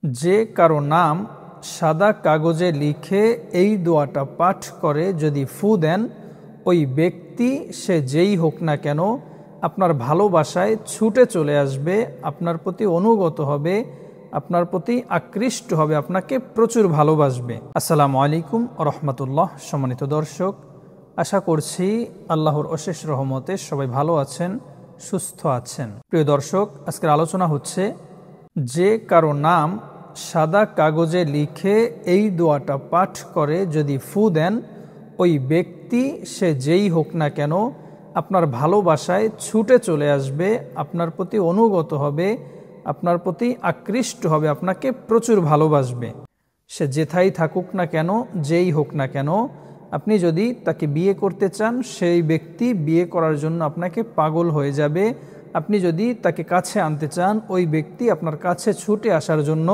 যে কারো নাম সাদা কাগজে লিখে এই দোয়াটা পাঠ করে যদি ফু দেন, ওই ব্যক্তি সে যেই হোক না কেন আপনার ভালোবাসায় ছুটে চলে আসবে, আপনার প্রতি অনুগত হবে, আপনার প্রতি আকৃষ্ট হবে, আপনাকে প্রচুর ভালোবাসবে। আসসালামু আলাইকুম রহমতুল্লাহ। সম্মানিত দর্শক, আশা করছি আল্লাহর অশেষ রহমতে সবাই ভালো আছেন, সুস্থ আছেন। প্রিয় দর্শক, আজকের আলোচনা হচ্ছে যে কারো নাম সাদা কাগজে লিখে এই দোয়াটা পাঠ করে যদি ফু দেন, ওই ব্যক্তি সে যেই হোক না কেন আপনার ভালোবাসায় ছুটে চলে আসবে, আপনার প্রতি অনুগত হবে, আপনার প্রতি আকৃষ্ট হবে, আপনাকে প্রচুর ভালোবাসবে। সে যেথায় থাকুক না কেন, যেই হোক না কেন, আপনি যদি তাকে বিয়ে করতে চান, সেই ব্যক্তি বিয়ে করার জন্য আপনাকে পাগল হয়ে যাবে। আপনি যদি তাকে কাছে আনতে চান, ওই ব্যক্তি আপনার কাছে ছুটে আসার জন্য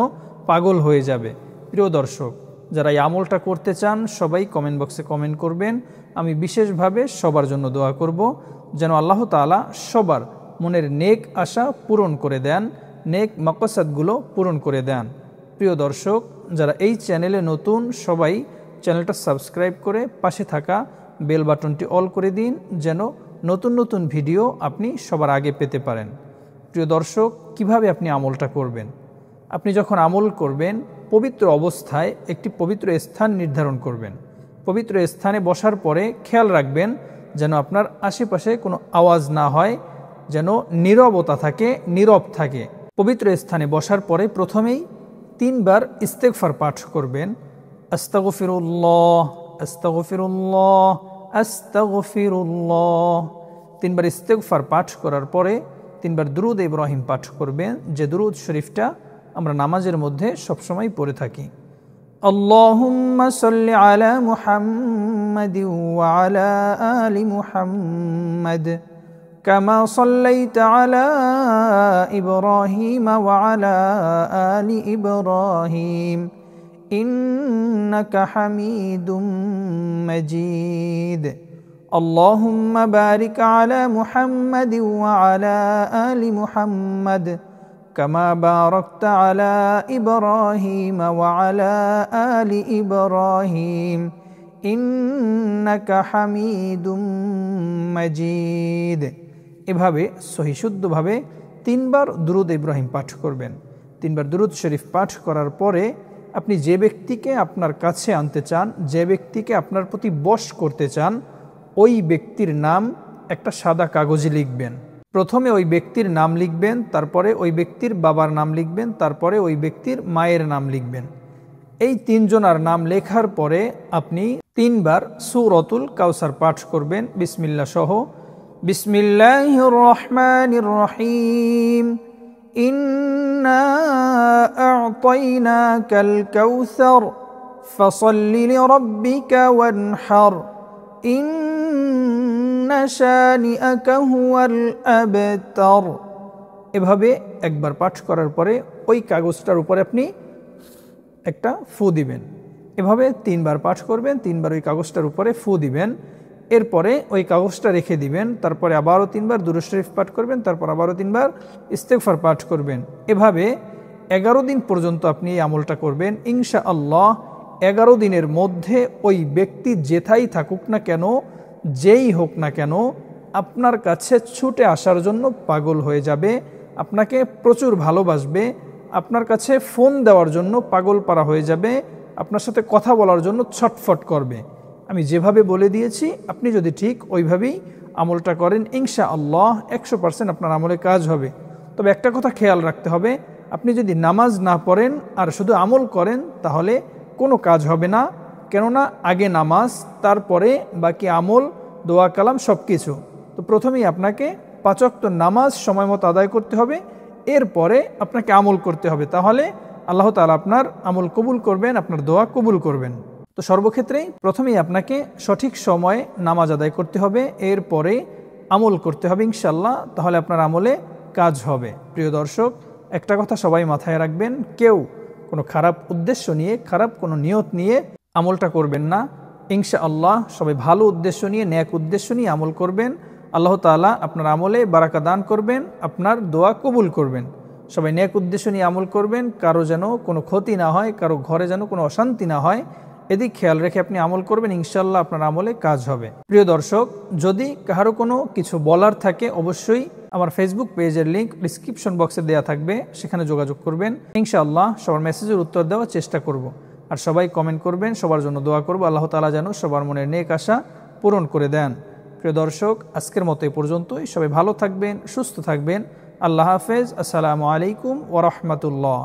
পাগল হয়ে যাবে। প্রিয় দর্শক, যারা এই আমলটা করতে চান সবাই কমেন্ট বক্সে কমেন্ট করবেন। আমি বিশেষভাবে সবার জন্য দোয়া করব যেন আল্লাহ তাআলা সবার মনের নেক আশা পূরণ করে দেন, নেক মাকসাদগুলো পূরণ করে দেন। প্রিয় দর্শক, যারা এই চ্যানেলে নতুন সবাই চ্যানেলটা সাবস্ক্রাইব করে পাশে থাকা বেল বাটনটি অল করে দিন, যেন নতুন নতুন ভিডিও আপনি সবার আগে পেতে পারেন। প্রিয় দর্শক, কিভাবে আপনি আমলটা করবেন? আপনি যখন আমল করবেন, পবিত্র অবস্থায় একটি পবিত্র স্থান নির্ধারণ করবেন। পবিত্র স্থানে বসার পরে খেয়াল রাখবেন যেন আপনার আশেপাশে কোনো আওয়াজ না হয়, যেন নীরবতা থাকে, নীরব থাকে। পবিত্র স্থানে বসার পরে প্রথমেই 3 বার ইস্তেগফার পাঠ করবেন। আস্তাগফিরুল্লাহ, আস্তাগফিরুল্লাহ, আস্তাগফিরুল্লাহ। 3 বার ইস্তেগফার পাঠ করার পরে 3 বার দুরূদ ইব্রাহিম পাঠ করবেন, যে দুরূদ শরীফটা আমরা নামাজের মধ্যে সবসময় পড়ে থাকি। আল্লাহুম্মা সাল্লি আলা মুহাম্মাদি ওয়া আলা আলি মুহাম্মাদ কামা সাল্লাইতা আলা ইব্রাহিম ওয়া আলা আলি ইব্রাহিম ইন্নাকা হামিদুম মাজিদ। আল্লাহুম্মা বারিক আলা মুহাম্মাদি ওয়া আলা আলি মুহাম্মাদ কামা বারাকতা আলা ইব্রাহিম ওয়া আলা আলি ইব্রাহিম ইন্নাকা হামিদুম মাজিদ। এভাবে সহিশুদ্ধভাবে 3 বার দুরূদ ইব্রাহিম পাঠ করবেন। 3 বার দুরূদ শরীফ পাঠ করার পরে আপনি যে ব্যক্তিকে আপনার কাছে আনতে চান, যে ব্যক্তিকে আপনার প্রতি বশ করতে চান, ওই ব্যক্তির নাম একটা সাদা কাগজে লিখবেন। প্রথমে ওই ব্যক্তির নাম লিখবেন, তারপরে ওই ব্যক্তির বাবার নাম লিখবেন, তারপরে ওই ব্যক্তির মায়ের নাম লিখবেন। এই 3 জনার নাম লেখার পরে আপনি 3 বার সূরাতুল কাউসার পাঠ করবেন বিসমিল্লাহ সহ। বিসমিল্লাহির রহমানির রহিম, ইন্না আ'তাইনাকাল কাউসার ফাসাল্লি লিরাব্বিকা ওয়ানহার ইন্না শানিআকা হুয়াল আবতার। এভাবে একবার পাঠ করার পরে ওই কাগজটার উপরে আপনি একটা ফু দিবেন। এভাবে 3 বার পাঠ করবেন, 3 বার ওই কাগজটার উপরে ফু দিবেন। এরপরে ওই কাগজটা রেখে দিবেন, তারপরে আবারও 3 বার দুরূদ শরীফ পাঠ করবেন, তারপর আবারও 3 বার ইস্তেগফার পাঠ করবেন। এভাবে 11 দিন পর্যন্ত আপনি এই আমলটা করবেন। ইনশাআল্লাহ 11 দিনের মধ্যে ওই ব্যক্তি যেথায় থাকুক না কেন, যেই হোক না কেন, আপনার কাছে ছুটে আসার জন্য পাগল হয়ে যাবে, আপনাকে প্রচুর ভালোবাসবে, আপনার কাছে ফোন দেওয়ার জন্য পাগল পারা হয়ে যাবে, আপনার সাথে কথা বলার জন্য ছটফট করবে। আমি যেভাবে বলে দিয়েছি আপনি যদি ঠিক ওইভাবেই আমলটা করেন, ইনশাআল্লাহ 100% আপনার আমলে কাজ হবে। তবে একটা কথা খেয়াল রাখতে হবে, আপনি যদি নামাজ না পড়েন আর শুধু আমল করেন তাহলে কোনো কাজ হবে না। কেননা আগে নামাজ, তারপরে বাকি আমল, দোয়া কালাম সব কিছু। তো প্রথমেই আপনাকে 5 ওয়াক্ত নামাজ সময় মতো আদায় করতে হবে, এরপরে আপনাকে আমল করতে হবে। তাহলে আল্লাহ তাআলা আপনার আমল কবুল করবেন, আপনার দোয়া কবুল করবেন। তো সর্বক্ষেত্রেই প্রথমেই আপনাকে সঠিক সময়ে নামাজ আদায় করতে হবে, এরপরে আমল করতে হবে ইনশাআল্লাহ, তাহলে আপনার আমলে কাজ হবে। প্রিয় দর্শক, একটা কথা সবাই মাথায় রাখবেন, কেউ কোনো খারাপ উদ্দেশ্য নিয়ে, খারাপ কোনো নিয়ত নিয়ে আমলটা করবেন না। ইনশাআল্লাহ সবাই ভালো উদ্দেশ্য নিয়ে, নেক উদ্দেশ্য নিয়ে আমল করবেন। আল্লাহ তাআলা আপনার আমলে বারাকা দান করবেন, আপনার দোয়া কবুল করবেন। সবাই নেক উদ্দেশ্য নিয়ে আমল করবেন, কারো যেন কোনো ক্ষতি না হয়, কারো ঘরে যেন কোনো অশান্তি না হয়, এদিক খেয়াল রেখে আপনি আমল করবেন, ইনশাল্লাহ আপনার আমলে কাজ হবে। প্রিয় দর্শক, যদি কারো কোনো কিছু বলার থাকে অবশ্যই আমার ফেসবুক পেজের লিংক ডিসক্রিপশন বক্সে দেওয়া থাকবে, সেখানে যোগাযোগ করবেন। ইনশাআল্লাহ সবার মেসেজের উত্তর দেওয়ার চেষ্টা করব। আর সবাই কমেন্ট করবেন, সবার জন্য দোয়া করব, আল্লাহ তাআলা যেন সবার মনের নেক আশা পূরণ করে দেন। প্রিয় দর্শক, আজকের মতো এই পর্যন্তই। সবাই ভালো থাকবেন, সুস্থ থাকবেন। আল্লাহ হাফেজ। আসসালামু আলাইকুম ওয়া রাহমাতুল্লাহ।